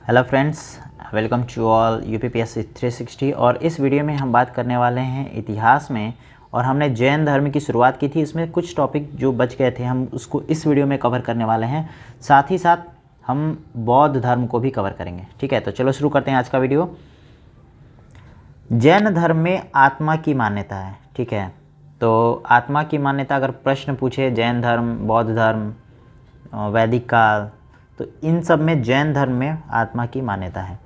Hello friends, welcome to all UPPSC 360। और इस video में हम बात करने वाले हैं इतिहास में। और हमने जैन धर्म की शुरुआत की थी, इसमें कुछ टॉपिक जो बच गए थे हम उसको इस वीडियो में कवर करने वाले हैं। साथ ही साथ हम बौद्ध धर्म को भी कवर करेंगे। ठीक है, तो चलो शुरू करते हैं आज का वीडियो। जैन धर्म में आत्मा की मान्यता है। ठीक है, तो आत्मा की मान्यता अगर प्रश्न पूछे जैन धर्म, बौद्ध धर्म, वैदिक काल, तो इन सब में जैन धर्म में आत्मा की मान्यता है।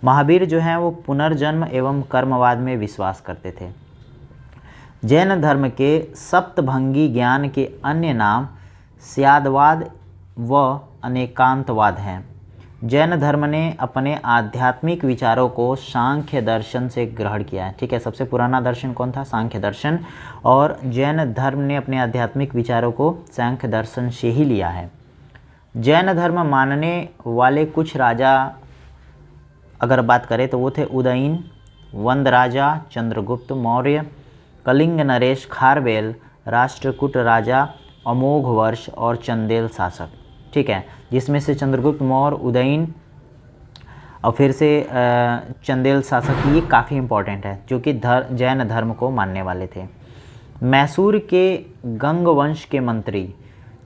महावीर जो हैं वो पुनर्जन्म एवं कर्मवाद में विश्वास करते थे। जैन धर्म के सप्तभंगी ज्ञान के अन्य नाम स्यादवाद व अनेकांतवाद हैं। जैन धर्म ने अपने आध्यात्मिक विचारों को सांख्य दर्शन से ग्रहण किया है। ठीक है, सबसे पुराना दर्शन कौन था? सांख्य दर्शन। और जैन धर्म ने अपने आध्यात्मिक विचारों को सांख्य दर्शन से ही लिया है। जैन धर्म मानने वाले कुछ राजा अगर बात करें तो वो थे उदयन, वंद राजा, चंद्रगुप्त मौर्य, कलिंग नरेश खारवेल, राष्ट्रकूट राजा, अमोघ वर्ष और चंदेल शासक। ठीक है, जिसमें से चंद्रगुप्त मौर्य, उदयन और फिर से चंदेल शासक, ये काफ़ी इम्पोर्टेंट है जो कि जैन धर्म को मानने वाले थे। मैसूर के गंग वंश के मंत्री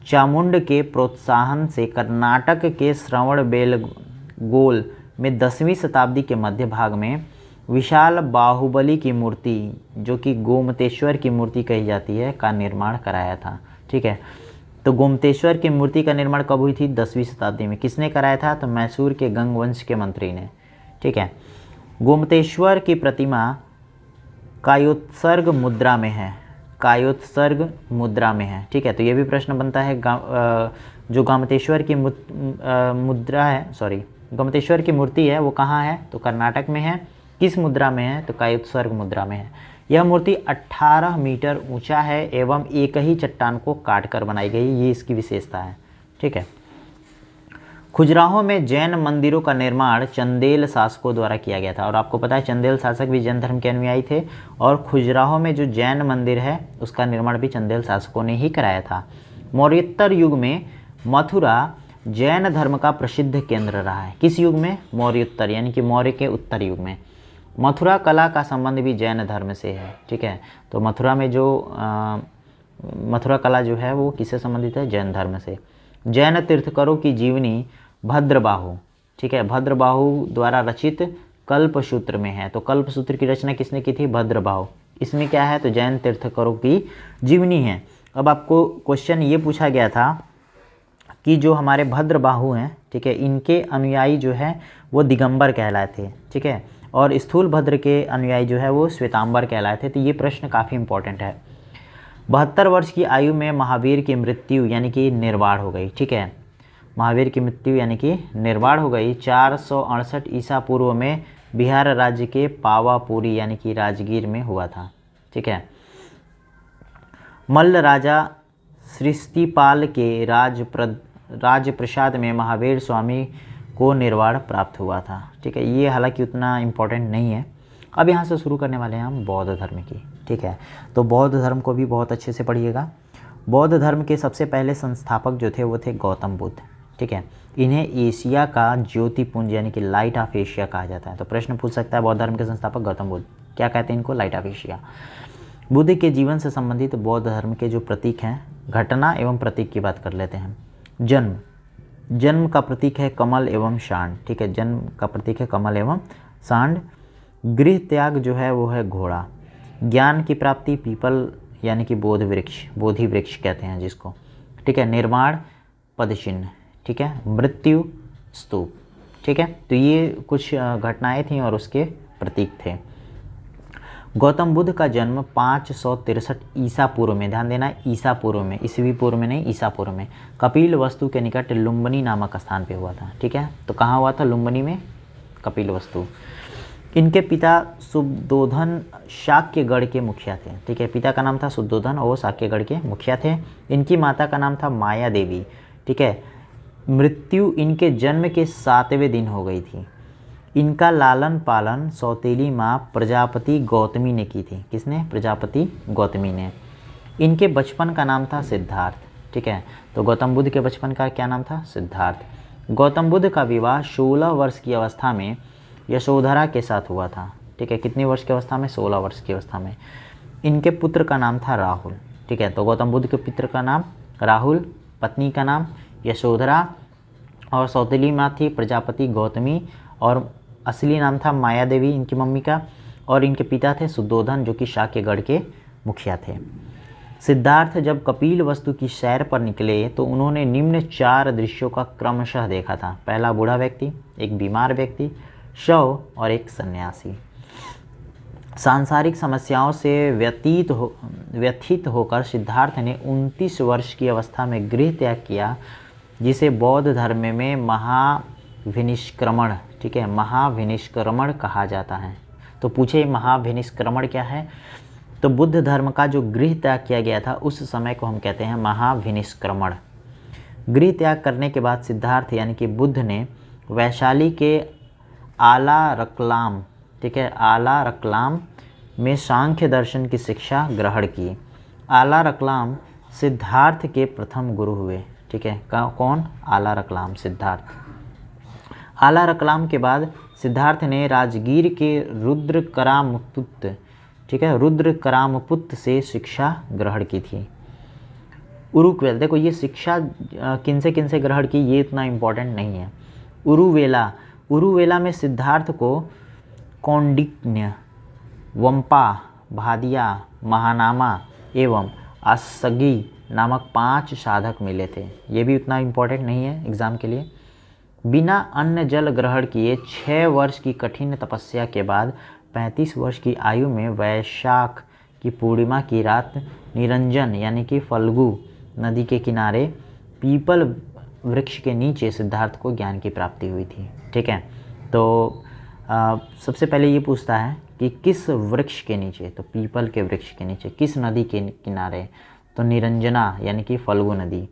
चामुंड के प्रोत्साहन से कर्नाटक के श्रवणबेलगोल में 10वीं शताब्दी के मध्य भाग में विशाल बाहुबली की मूर्ति, जो कि गोमतेश्वर की मूर्ति कही जाती है, का निर्माण कराया था। ठीक है, तो गोमतेश्वर की मूर्ति का निर्माण कब हुई थी? 10वीं शताब्दी में। किसने कराया था? तो मैसूर के गंग वंश के मंत्री ने। ठीक है, गोमतेश्वर की प्रतिमा कायोत्सर्ग मुद्रा में है। कायोत्सर्ग मुद्रा में है। ठीक है, तो ये भी प्रश्न बनता है। जो गोमतेश्वर की मुद्रा है, सॉरी, गोमतेश्वर की मूर्ति है वो कहाँ है? तो कर्नाटक में है। किस मुद्रा में है? तो कायोत्सर्ग मुद्रा में है। यह मूर्ति 18 मीटर ऊंचा है एवं एक ही चट्टान को काट कर बनाई गई, ये इसकी विशेषता है। ठीक है, खजुराहो में जैन मंदिरों का निर्माण चंदेल शासकों द्वारा किया गया था। और आपको पता है चंदेल शासक भी जैन धर्म के अनुयायी थे। और खजुराहो में जो जैन मंदिर है उसका निर्माण भी चंदेल शासकों ने ही कराया था। मौर्योत्तर युग में मथुरा जैन धर्म का प्रसिद्ध केंद्र रहा है। किस युग में? मौर्योत्तर, यानी कि मौर्य के उत्तर युग में। मथुरा कला का संबंध भी जैन धर्म से है। ठीक है, तो मथुरा में जो मथुरा कला जो है वो किससे संबंधित है? जैन धर्म से। जैन तीर्थंकरों की जीवनी भद्रबाहु, ठीक है, भद्रबाहु द्वारा रचित कल्पसूत्र में है। तो कल्पसूत्र की रचना किसने की थी? भद्रबाहु। इसमें क्या है? तो जैन तीर्थंकरों की जीवनी है। अब आपको क्वेश्चन ये पूछा गया था कि जो हमारे भद्रबाहु हैं, ठीक है, इनके अनुयायी जो है वो दिगंबर कहलाए थे। ठीक है, और स्थूल भद्र के अनुयायी जो है वो श्वेतांबर कहलाए थे। तो ये प्रश्न काफ़ी इंपॉर्टेंट है। 72 वर्ष की आयु में महावीर की मृत्यु यानी कि निर्वाण हो गई। ठीक है, महावीर की मृत्यु यानी कि निर्वाण हो गई 468 ईसा पूर्व में बिहार राज्य के पावापुरी यानी कि राजगीर में हुआ था। ठीक है, मल्ल राजा सृष्टिपाल के राजप्रसाद में महावीर स्वामी को निर्वाण प्राप्त हुआ था। ठीक है, ये हालांकि उतना इम्पोर्टेंट नहीं है। अब यहाँ से शुरू करने वाले हैं हम बौद्ध धर्म की। ठीक है, तो बौद्ध धर्म को भी बहुत अच्छे से पढ़िएगा। बौद्ध धर्म के सबसे पहले संस्थापक जो थे वो थे गौतम बुद्ध। ठीक है, इन्हें एशिया का ज्योतिपुंज यानी कि लाइट ऑफ एशिया कहा जाता है। तो प्रश्न पूछ सकता है बौद्ध धर्म के संस्थापक गौतम बुद्ध, क्या कहते हैं इनको? Light of Asia. बुद्ध के जीवन से संबंधित बौद्ध धर्म के जो प्रतीक हैं, घटना एवं प्रतीक की बात कर लेते हैं। जन्म का प्रतीक है कमल एवं सांड। ठीक है, जन्म का प्रतीक है कमल एवं सांड। गृह त्याग जो है वो है घोड़ा। ज्ञान की प्राप्ति पीपल यानी कि बोधि वृक्ष कहते हैं जिसको। ठीक है, निर्माण पदचिन्ह। ठीक है, मृत्यु स्तूप। ठीक है, तो ये कुछ घटनाएं थीं और उसके प्रतीक थे। गौतम बुद्ध का जन्म 563 ईसा पूर्व में, ध्यान देना ईसा पूर्व में, ईसवी पूर्व में नहीं, ईसा पूर्व में कपिल वस्तु के निकट लुम्बिनी नामक स्थान पे हुआ था। ठीक है, तो कहाँ हुआ था? लुम्बिनी में, कपिल वस्तु। इनके पिता शुद्धोधन शाक्यगढ़ के मुखिया थे। ठीक है, पिता का नाम था शुद्धोधन और वो शाक्यगढ़ के मुखिया थे। इनकी माता का नाम था माया देवी। ठीक है, मृत्यु इनके जन्म के 7वें दिन हो गई थी। इनका लालन पालन सौतेली माँ प्रजापति गौतमी ने की थी। किसने? प्रजापति गौतमी ने। इनके बचपन का नाम था सिद्धार्थ। ठीक है, तो गौतम बुद्ध के बचपन का क्या नाम था? सिद्धार्थ। गौतम बुद्ध का विवाह 16 वर्ष की अवस्था में यशोधरा के साथ हुआ था। ठीक है, कितनी वर्ष की अवस्था में? 16 वर्ष की अवस्था में। इनके पुत्र का नाम था राहुल। ठीक है, तो गौतम बुद्ध के पुत्र का नाम राहुल, पत्नी का नाम यशोधरा, और सौतेली माँ थी प्रजापति गौतमी, और असली नाम था माया देवी इनकी मम्मी का, और इनके पिता थे सुद्धोधन जो कि शाक्यगढ़ के मुखिया थे। सिद्धार्थ जब कपिल वस्तु की सैर पर निकले तो उन्होंने निम्न 4 दृश्यों का क्रमशः देखा था। पहला बूढ़ा व्यक्ति, एक बीमार व्यक्ति, शव और एक सन्यासी। सांसारिक समस्याओं से व्यथित होकर सिद्धार्थ ने 29 वर्ष की अवस्था में गृह त्याग किया, जिसे बौद्ध धर्म में महाविनिष्क्रमण, ठीक है, महाविनिष्क्रमण कहा जाता है। तो पूछे महाविनिष्क्रमण क्या है? तो बुद्ध धर्म का जो गृह त्याग किया गया था उस समय को हम कहते हैं महाविनिष्क्रमण। गृह त्याग करने के बाद सिद्धार्थ यानी कि बुद्ध ने वैशाली के आला रकलाम, ठीक है, आला रकलाम में सांख्य दर्शन की शिक्षा ग्रहण की। आला रकलाम सिद्धार्थ के प्रथम गुरु हुए। ठीक है, कौन? आला रकलाम, सिद्धार्थ। आला रकलाम के बाद सिद्धार्थ ने राजगीर के रुद्रकरामपुत्र, ठीक है, रुद्रकरामपुत्र से शिक्षा ग्रहण की थी। उरुवेला, देखो ये शिक्षा किन से ग्रहण की ये इतना इम्पोर्टेंट नहीं है। उरुवेला में सिद्धार्थ को कौंडिन्य, वंपा, भादिया, महानामा एवं असगी नामक 5 साधक मिले थे। ये भी उतना इम्पोर्टेंट नहीं है एग्ज़ाम के लिए। बिना अन्न जल ग्रहण किए 6 वर्ष की कठिन तपस्या के बाद 35 वर्ष की आयु में वैशाख की पूर्णिमा की रात निरंजन यानी कि फल्गु नदी के किनारे पीपल वृक्ष के नीचे सिद्धार्थ को ज्ञान की प्राप्ति हुई थी। ठीक है, तो सबसे पहले ये पूछता है कि किस वृक्ष के नीचे? तो पीपल के वृक्ष के नीचे। किस नदी के किनारे? तो निरंजना यानी कि फल्गु नदी।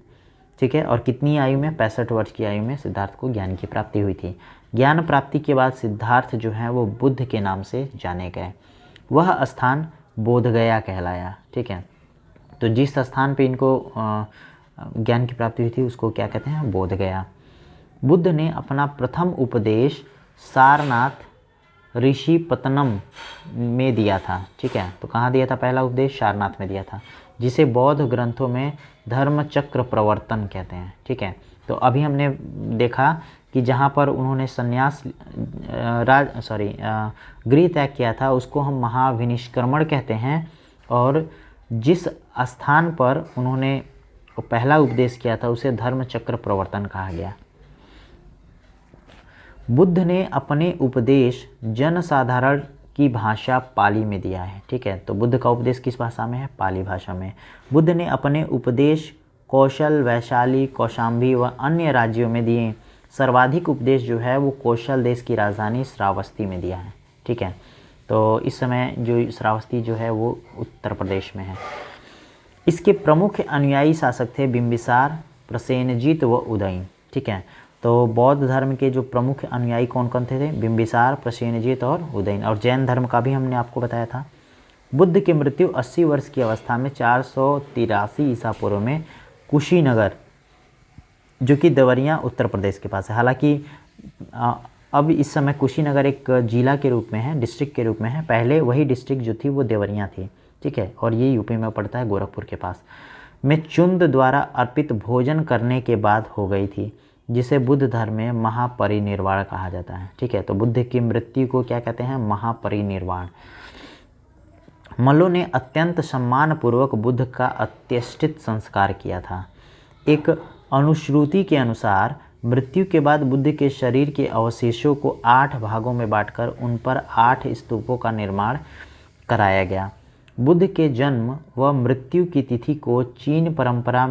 ठीक है, और कितनी आयु में? 65 वर्ष की आयु में सिद्धार्थ को ज्ञान की प्राप्ति हुई थी। ज्ञान प्राप्ति के बाद सिद्धार्थ जो है वो बुद्ध के नाम से जाने गए। वह स्थान बोधगया कहलाया। ठीक है, तो जिस स्थान पे इनको ज्ञान की प्राप्ति हुई थी उसको क्या कहते हैं? बोधगया। बुद्ध ने अपना प्रथम उपदेश सारनाथ ऋषिपतनम में दिया था। ठीक है, तो कहाँ दिया था पहला उपदेश? सारनाथ में दिया था, जिसे बौद्ध ग्रंथों में धर्मचक्र प्रवर्तन कहते हैं। ठीक है, तो अभी हमने देखा कि जहाँ पर उन्होंने संन्यास गृह त्याग किया था उसको हम महाविनिष्क्रमण कहते हैं, और जिस स्थान पर उन्होंने पहला उपदेश किया था उसे धर्मचक्र प्रवर्तन कहा गया। बुद्ध ने अपने उपदेश जनसाधारण की भाषा पाली में दिया है। ठीक है, तो बुद्ध का उपदेश किस भाषा में है? पाली भाषा में। बुद्ध ने अपने उपदेश कौशल, वैशाली, कौशाम्बी व अन्य राज्यों में दिए। सर्वाधिक उपदेश जो है वो कौशल देश की राजधानी श्रावस्ती में दिया है। ठीक है, तो इस समय जो श्रावस्ती जो है वो उत्तर प्रदेश में है। इसके प्रमुख अनुयायी शासक थे बिंबिसार, प्रसेनजीत व उदयन। ठीक है, तो बौद्ध धर्म के जो प्रमुख अनुयायी कौन कौन थे? बिंबिसार, प्रसेनजीत और उदयन। और जैन धर्म का भी हमने आपको बताया था। बुद्ध की मृत्यु 80 वर्ष की अवस्था में 483 ईसा पूर्व में कुशीनगर, जो कि देवरिया उत्तर प्रदेश के पास है। हालांकि अब इस समय कुशीनगर एक जिला के रूप में है, डिस्ट्रिक्ट के रूप में है। पहले वही डिस्ट्रिक्ट जो थी वो देवरिया थी। ठीक है, और ये यूपी में पड़ता है, गोरखपुर के पास में चुंद द्वारा अर्पित भोजन करने के बाद हो गई थी, जिसे बुद्ध धर्म में महापरिनिर्वाण कहा जाता है। ठीक है, तो बुद्ध की मृत्यु को क्या कहते हैं? महापरिनिर्वाण। मल्लों ने अत्यंत सम्मानपूर्वक बुद्ध का अत्यष्टित संस्कार किया था। एक अनुश्रुति के अनुसार मृत्यु के बाद बुद्ध के शरीर के अवशेषों को 8 भागों में बांटकर उन पर 8 स्तूपों का निर्माण कराया गया। बुद्ध के जन्म व मृत्यु की तिथि को चीन परंपरा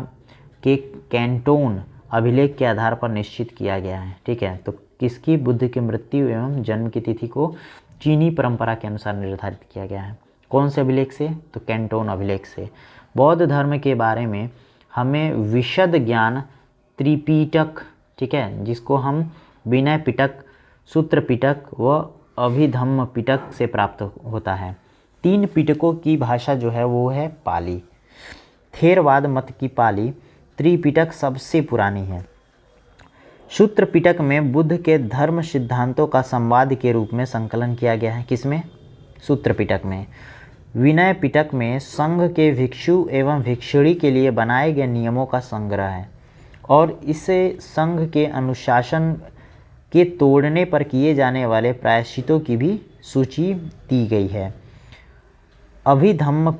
के कैंटोन अभिलेख के आधार पर निश्चित किया गया है। ठीक है, तो किसकी? बुद्ध की मृत्यु एवं जन्म की तिथि को चीनी परंपरा के अनुसार निर्धारित किया गया है। कौन से अभिलेख से? तो कैंटोन अभिलेख से। बौद्ध धर्म के बारे में हमें विशद ज्ञान त्रिपिटक, ठीक है, जिसको हम विनय पिटक, सूत्र पिटक व अभिधम्म पिटक से प्राप्त होता है। 3 पिटकों की भाषा जो है वो है पाली। थेरवाद मत की पाली त्रिपिटक सबसे पुरानी है। सूत्र पिटक में बुद्ध के धर्म सिद्धांतों का संवाद के रूप में संकलन किया गया है। किसमें? सूत्र पिटक में। विनय पिटक में संघ के भिक्षु एवं भिक्षुणी के लिए बनाए गए नियमों का संग्रह है और इसे संघ के अनुशासन के तोड़ने पर किए जाने वाले प्रायश्चितों की भी सूची दी गई है। अभिधम्म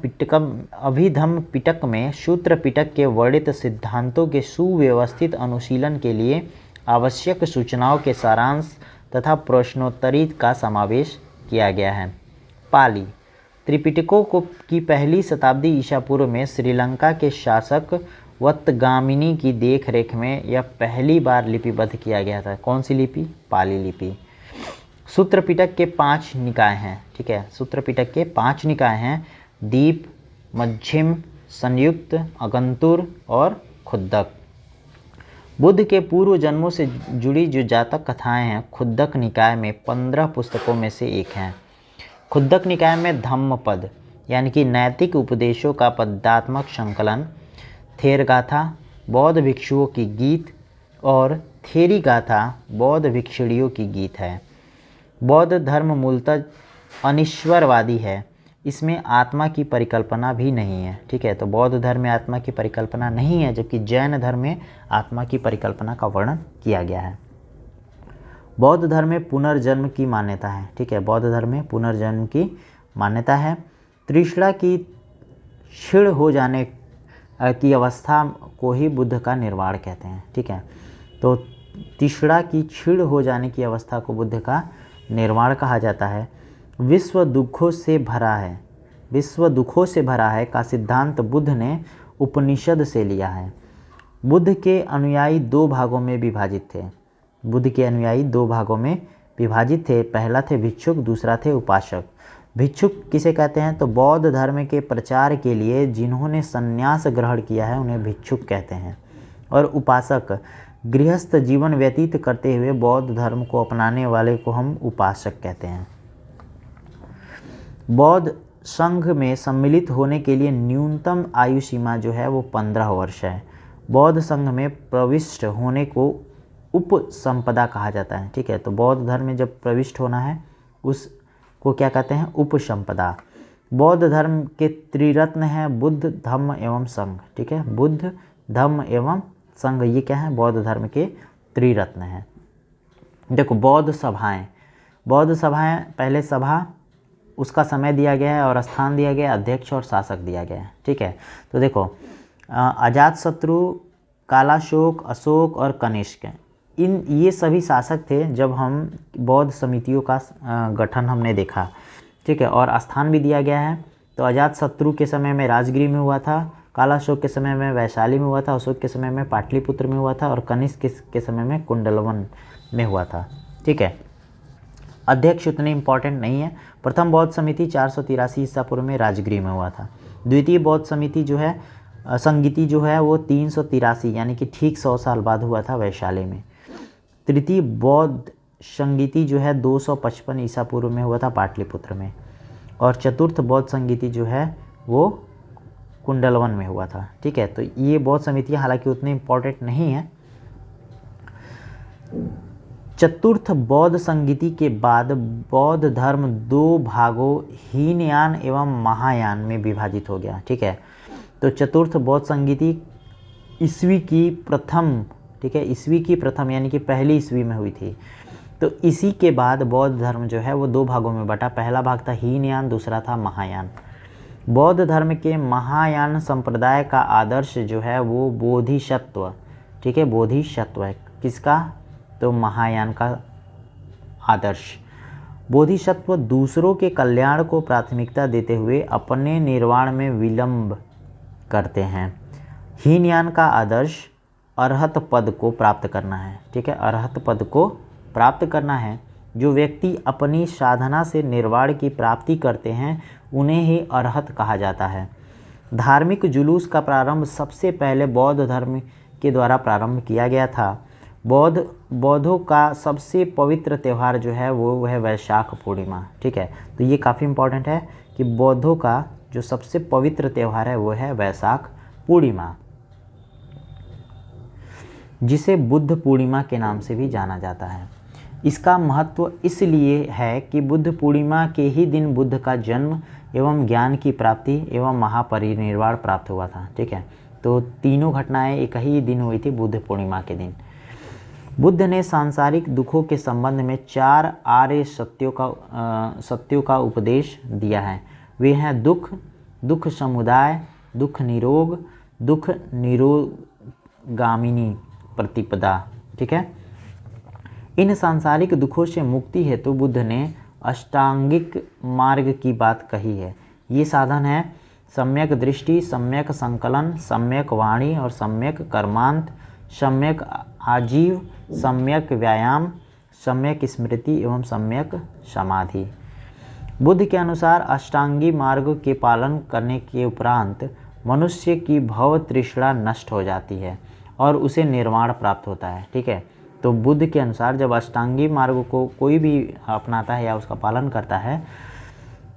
पिटक में सूत्र पिटक के वर्णित सिद्धांतों के सुव्यवस्थित अनुशीलन के लिए आवश्यक सूचनाओं के सारांश तथा प्रश्नोत्तरी का समावेश किया गया है। पाली त्रिपिटकों की पहली शताब्दी ईसा पूर्व में श्रीलंका के शासक वत्तगामिनी की देखरेख में यह पहली बार लिपिबद्ध किया गया था। कौन सी लिपि? पाली लिपि। सूत्र पिटक के 5 निकाय हैं। ठीक है, सूत्र पिटक के 5 निकाय हैं: दीप, मध्यम, संयुक्त, अगंतुर और खुद्दक। बुद्ध के पूर्व जन्मों से जुड़ी जो जातक कथाएं हैं, खुद्दक निकाय में 15 पुस्तकों में से एक हैं। खुद्दक निकाय में धम्मपद यानी कि नैतिक उपदेशों का पदात्मक संकलन, थेर गाथा बौद्ध भिक्षुओं की गीत और थेरी गाथा बौद्ध भिक्षुणियों की गीत है। बौद्ध धर्म मूलतः अनिश्वरवादी है, इसमें आत्मा की परिकल्पना भी नहीं है। ठीक है, तो बौद्ध धर्म में आत्मा की परिकल्पना नहीं है, जबकि जैन धर्म में आत्मा की परिकल्पना का वर्णन किया गया है। बौद्ध धर्म में पुनर्जन्म की मान्यता है। ठीक है, बौद्ध धर्म में पुनर्जन्म की मान्यता है। तृष्णा की क्षीण हो जाने की अवस्था को ही बुद्ध का निर्वाण कहते हैं। ठीक है, तो तृष्णा की क्षीण हो जाने की अवस्था को बुद्ध का निर्वाण कहा जाता है। विश्व दुखों से भरा है का सिद्धांत बुद्ध ने उपनिषद से लिया है। बुद्ध के अनुयायी 2 भागों में विभाजित थे। पहला थे भिक्षुक, दूसरा थे उपासक। भिक्षुक किसे कहते हैं? तो बौद्ध धर्म के प्रचार के लिए जिन्होंने संन्यास ग्रहण किया है उन्हें भिक्षुक कहते हैं। और उपासक गृहस्थ जीवन व्यतीत करते हुए बौद्ध धर्म को अपनाने वाले को हम उपासक कहते हैं। बौद्ध संघ में सम्मिलित होने के लिए न्यूनतम आयु सीमा जो है वो 15 वर्ष है। बौद्ध संघ में प्रविष्ट होने को उपसंपदा कहा जाता है। ठीक है, तो बौद्ध धर्म में जब प्रविष्ट होना है उसको क्या कहते हैं? उपसंपदा। बौद्ध धर्म के त्रिरत्न हैं बुद्ध, धम्म एवं संघ। ठीक है, बुद्ध, धम्म एवं संघ, ये क्या है? बौद्ध धर्म के त्रिरत्न हैं। देखो, बौद्ध सभाएं, पहले सभा उसका समय दिया गया है और स्थान दिया गया है, अध्यक्ष और शासक दिया गया है। ठीक है, तो देखो अजातशत्रु, कालाशोक, अशोक और कनिष्क, ये सभी शासक थे जब हम बौद्ध समितियों का गठन हमने देखा। ठीक है, और स्थान भी दिया गया है। तो अजातशत्रु के समय में राजगिरी में हुआ था, कालाशोक के समय में वैशाली में हुआ था, अशोक के समय में पाटलिपुत्र में हुआ था और कनिष्क के समय में कुंडलवन में हुआ था। ठीक है, अध्यक्ष उतने इम्पॉर्टेंट नहीं है। प्रथम बौद्ध समिति 483 ईसा पूर्व में राजगिरी में हुआ था। द्वितीय बौद्ध समिति जो है संगीति जो है वो 383 यानी कि ठीक 100 साल बाद हुआ था वैशाली में। तृतीय बौद्ध संगीति जो है 255 ईसा पूर्व में हुआ था पाटलिपुत्र में। और चतुर्थ बौद्ध संगीति जो है वो कुंडलवन में हुआ था। ठीक है, तो ये बौद्ध समितियाँ हालांकि उतनी इम्पोर्टेंट नहीं है। चतुर्थ बौद्ध संगीति के बाद बौद्ध धर्म 2 भागों हीनयान एवं महायान में विभाजित हो गया। ठीक है, तो चतुर्थ बौद्ध संगीति ईस्वी की प्रथम, ठीक है, ईस्वी की प्रथम यानी कि पहली ईस्वी में हुई थी। तो इसी के बाद बौद्ध धर्म जो है वो 2 भागों में बटा। पहला भाग था हीनयान, दूसरा था महायान। बौद्ध धर्म के महायान संप्रदाय का आदर्श जो है वो बोधिसत्व, ठीक है, बोधिसत्व है। किसका? तो महायान का आदर्श। बोधिसत्व दूसरों के कल्याण को प्राथमिकता देते हुए अपने निर्वाण में विलंब करते हैं। हीनयान का आदर्श अरहत पद को प्राप्त करना है। ठीक है, अरहत पद को प्राप्त करना है। जो व्यक्ति अपनी साधना से निर्वाण की प्राप्ति करते हैं उन्हें ही अरहत कहा जाता है। धार्मिक जुलूस का प्रारंभ सबसे पहले बौद्ध धर्म के द्वारा प्रारंभ किया गया था। बौद्धों का सबसे पवित्र त्यौहार जो है वो है वैशाख पूर्णिमा। ठीक है, तो ये काफ़ी इम्पोर्टेंट है कि बौद्धों का जो सबसे पवित्र त्यौहार है वो है वैशाख पूर्णिमा। जिसे बुद्ध पूर्णिमा के नाम से भी जाना जाता है। इसका महत्व इसलिए है कि बुद्ध पूर्णिमा के ही दिन बुद्ध का जन्म एवं ज्ञान की प्राप्ति एवं महापरिनिर्वाण प्राप्त हुआ था। ठीक है, तो तीनों घटनाएं एक ही दिन हुई थी, बुद्ध पूर्णिमा के दिन। बुद्ध ने सांसारिक दुखों के संबंध में 4 आर्य सत्यों का उपदेश दिया है। वे हैं दुख, दुख समुदाय, दुख निरोग, दुख निरोगामिनी प्रतिपदा। ठीक है, इन सांसारिक दुखों से मुक्ति हेतु बुद्ध ने अष्टांगिक मार्ग की बात कही है। ये साधन है सम्यक दृष्टि, सम्यक संकलन, सम्यक वाणी और सम्यक कर्मांत, सम्यक आजीव, सम्यक व्यायाम, सम्यक स्मृति एवं सम्यक समाधि। बुद्ध के अनुसार अष्टांगी मार्ग के पालन करने के उपरांत मनुष्य की भव तृष्णा नष्ट हो जाती है और उसे निर्वाण प्राप्त होता है। ठीक है, तो बुद्ध के अनुसार जब अष्टांगी मार्ग को कोई भी अपनाता है या उसका पालन करता है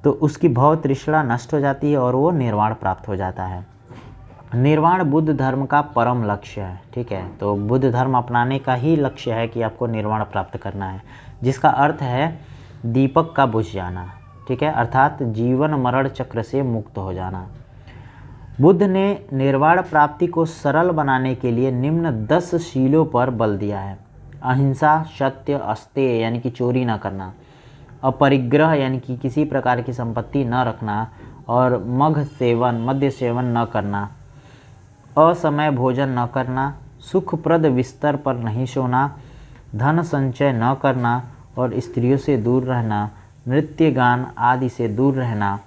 तो उसकी भव तृष्णा नष्ट हो जाती है और वो निर्वाण प्राप्त हो जाता है। निर्वाण बुद्ध धर्म का परम लक्ष्य है। ठीक है, तो बुद्ध धर्म अपनाने का ही लक्ष्य है कि आपको निर्वाण प्राप्त करना है, जिसका अर्थ है दीपक का बुझ जाना। ठीक है, अर्थात जीवन मरण चक्र से मुक्त हो जाना। बुद्ध ने निर्वाण प्राप्ति को सरल बनाने के लिए निम्न 10 शीलों पर बल दिया है। अहिंसा, सत्य, अस्तेय यानी कि चोरी न करना, अपरिग्रह यानी कि किसी प्रकार की संपत्ति न रखना, और मद्य सेवन न करना, असमय भोजन न करना, सुखप्रद बिस्तर पर नहीं सोना, धन संचय न करना और स्त्रियों से दूर रहना, नृत्य गान आदि से दूर रहना।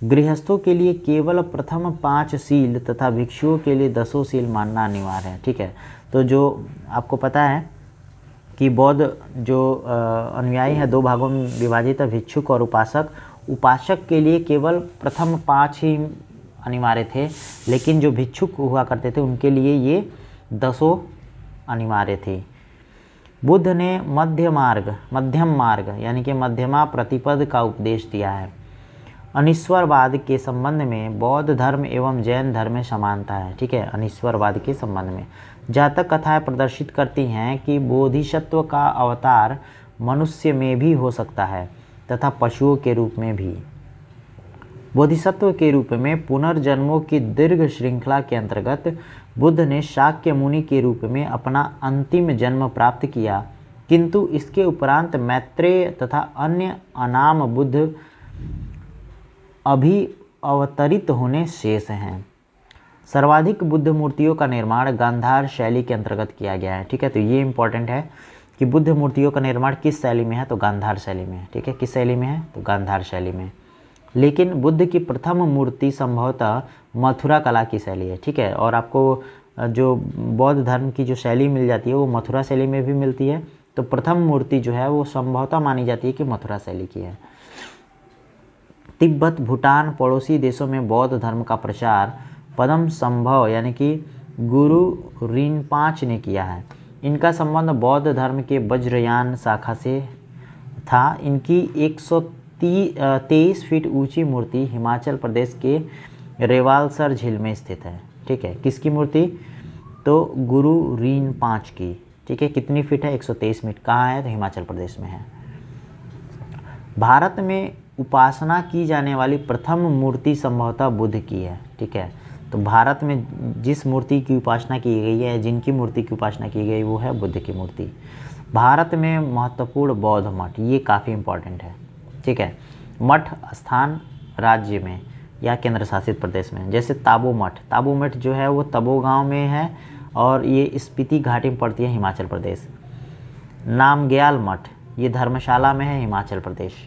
गृहस्थों के लिए केवल प्रथम 5 शील तथा भिक्षुओं के लिए 10 शील मानना अनिवार्य है। ठीक है, तो जो आपको पता है कि बौद्ध जो अनुयायी है 2 भागों में विभाजित है, भिक्षुक और उपासक। उपासक के लिए केवल प्रथम 5 ही अनिवार्य थे, लेकिन जो भिक्षुक हुआ करते थे उनके लिए ये 10 अनिवार्य थे। बुद्ध ने मध्यम मार्ग यानी कि मध्यमा प्रतिपद का उपदेश दिया है। अनिश्वरवाद के संबंध में बौद्ध धर्म एवं जैन धर्म में समानता है। ठीक है, अनिश्वरवाद के संबंध में जातक कथाएं प्रदर्शित करती हैं कि बोधिसत्व का अवतार मनुष्य में भी हो सकता है तथा पशुओं के रूप में भी। बोधिसत्व के रूप में पुनर्जन्मों की दीर्घ श्रृंखला के अंतर्गत बुद्ध ने शाक्य मुनि के रूप में अपना अंतिम जन्म प्राप्त किया, किंतु इसके उपरांत मैत्रेय तथा अन्य अनाम बुद्ध अभी अवतरित होने शेष हैं। सर्वाधिक बुद्ध मूर्तियों का निर्माण गांधार शैली के अंतर्गत किया गया है। ठीक है, तो ये इंपॉर्टेंट है कि बुद्ध मूर्तियों का निर्माण किस शैली में है, तो गांधार शैली में है। ठीक है, किस शैली में है, तो गांधार शैली में। लेकिन बुद्ध की प्रथम मूर्ति संभवतः मथुरा कला की शैली है। ठीक है, और आपको जो बौद्ध धर्म की जो शैली मिल जाती है वो मथुरा शैली में भी मिलती है, तो प्रथम मूर्ति जो है वो संभवतः मानी जाती है कि मथुरा शैली की है। तिब्बत, भूटान, पड़ोसी देशों में बौद्ध धर्म का प्रचार पदम संभव यानी कि गुरु रिनपाच ने किया है। इनका संबंध बौद्ध धर्म के वज्रयान शाखा से था। इनकी 123 फीट ऊंची मूर्ति हिमाचल प्रदेश के रेवालसर झील में स्थित है। ठीक है, किसकी मूर्ति, तो गुरु रिनपाच की। ठीक है, कितनी फीट है, 123 फीट। कहाँ है, तो हिमाचल प्रदेश में है। भारत में उपासना की जाने वाली प्रथम मूर्ति संभवतः बुद्ध की है। ठीक है, तो भारत में जिस मूर्ति की उपासना की गई है, जिनकी मूर्ति की उपासना की गई, वो है बुद्ध की मूर्ति। भारत में महत्वपूर्ण बौद्ध मठ, ये काफ़ी इम्पोर्टेंट है। ठीक है, मठ स्थान राज्य में या केंद्र शासित प्रदेश में, जैसे ताबो मठ जो है वो तबो गांव में है और ये स्पीति घाटी में पड़ती है, हिमाचल प्रदेश। नामग्याल मठ ये धर्मशाला में है, हिमाचल प्रदेश।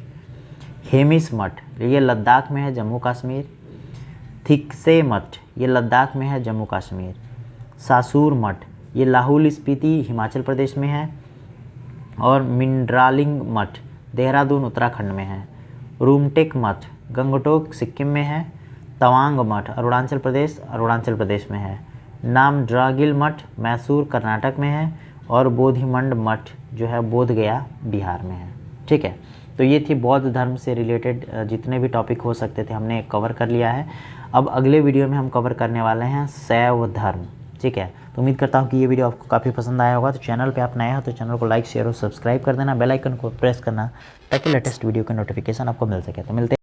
हेमिस मठ ये लद्दाख में है, जम्मू कश्मीर। थिकसे मठ ये लद्दाख में है, जम्मू कश्मीर। सासूर मठ ये लाहौल स्पीति हिमाचल प्रदेश में है और मिंड्रालिंग मठ देहरादून उत्तराखंड में है। रूमटेक मठ गंगटोक सिक्किम में है। तवांग मठ अरुणाचल प्रदेश में है। नामड्रागिल मठ मैसूर कर्नाटक में है और बोधिमंड मठ जो है बोधगया बिहार में है। ठीक है, तो ये थी बौद्ध धर्म से रिलेटेड जितने भी टॉपिक हो सकते थे हमने कवर कर लिया है। अब अगले वीडियो में हम कवर करने वाले हैं शैव धर्म। ठीक है। तो उम्मीद करता हूँ कि ये वीडियो आपको काफ़ी पसंद आया होगा। तो चैनल पे आप नए हो तो चैनल को लाइक शेयर और सब्सक्राइब कर देना, बेल आइकन को प्रेस करना ताकि लेटेस्ट वीडियो का नोटिफिकेशन आपको मिल सके। तो मिलते